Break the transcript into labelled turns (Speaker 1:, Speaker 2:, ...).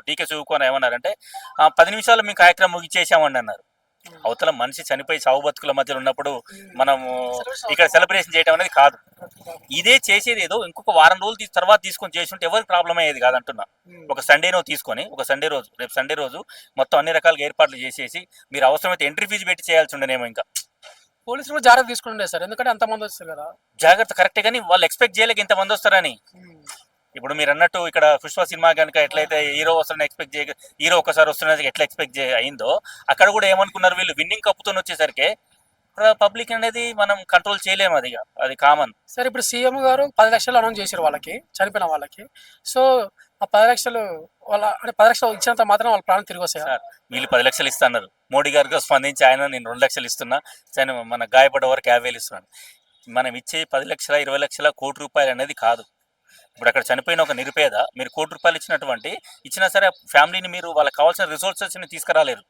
Speaker 1: DK Shivakumar ఏమన్నారంటే 10 నిమిషాల్లో మేము కార్యక్రమం ముగిచ్చేసామండి అన్నారు. అవతల మనిషి చనిపోయి చావు బతుకుల మధ్యలో ఉన్నప్పుడు మనము ఇక్కడ సెలబ్రేషన్ చేయడం అనేది కాదు. ఇదే చేసేది ఏదో ఇంకొక వారం రోజులు తర్వాత తీసుకొని చేసి ఉంటే ఎవరికి ప్రాబ్లం అయ్యేది కాదంటున్నా. ఒక సండేనో తీసుకొని ఒక సండే రోజు రేపు సండే రోజు మొత్తం అన్ని రకాలుగా ఏర్పాట్లు చేసేసి మీరు అవసరమైతే ఎంట్రీ ఫీజు పెట్టి చేయాల్సి ఉండేనేమో. ఇంకా
Speaker 2: పోలీసులు కూడా జాగ్రత్త తీసుకుంటుండే సార్, ఎందుకంటే అంతమంది వస్తారు కదా.
Speaker 1: జాగ్రత్త కరెక్టే, కానీ వాళ్ళు ఎక్స్పెక్ట్ చేయలేక ఇంతమంది వస్తారని. ఇప్పుడు మీరు అన్నట్టు ఇక్కడ పుష్ప సినిమా కనుక ఎట్లయితే హీరో వస్తారని ఎక్స్పెక్ట్ చేయ హీరో ఒకసారి వస్తున్నది ఎట్లా ఎక్స్పెక్ట్ అయిందో, అక్కడ కూడా ఏమనుకున్నారు వీళ్ళు విన్నింగ్ కప్పుతో వచ్చేసరికి పబ్లిక్ అనేది మనం కంట్రోల్ చేయలేము. అది కామన్.
Speaker 2: సార్ ఇప్పుడు సీఎం గారు 10 లక్షలు అనౌన్స్ చేశారు వాళ్ళకి, చనిపోయిన వాళ్ళకి. సో ఆ 10 లక్షలు వాళ్ళ అంటే 10 లక్షలు ఇచ్చినంత మాత్రం వాళ్ళ ప్రాణం తిరిగి వస్తాయి
Speaker 1: సార్. వీళ్ళు 10 లక్షలు ఇస్తున్నారు. మోడీ గారికి స్పందించి ఆయన నేను 2 లక్షలు ఇస్తున్నా, మన గాయపడ్డ వరకు 50,000 ఇస్తున్నాను. మనం ఇచ్చే 10 లక్షల 20 లక్షల కోటి రూపాయలు అనేది కాదు. ఇప్పుడు అక్కడ చనిపోయిన ఒక నిరుపేద మీరు ₹1 కోటి ఇచ్చినా సరే ఫ్యామిలీని మీరు వాళ్ళకి కావాల్సిన రిసోర్సెస్ని తీసుకురాలేరు.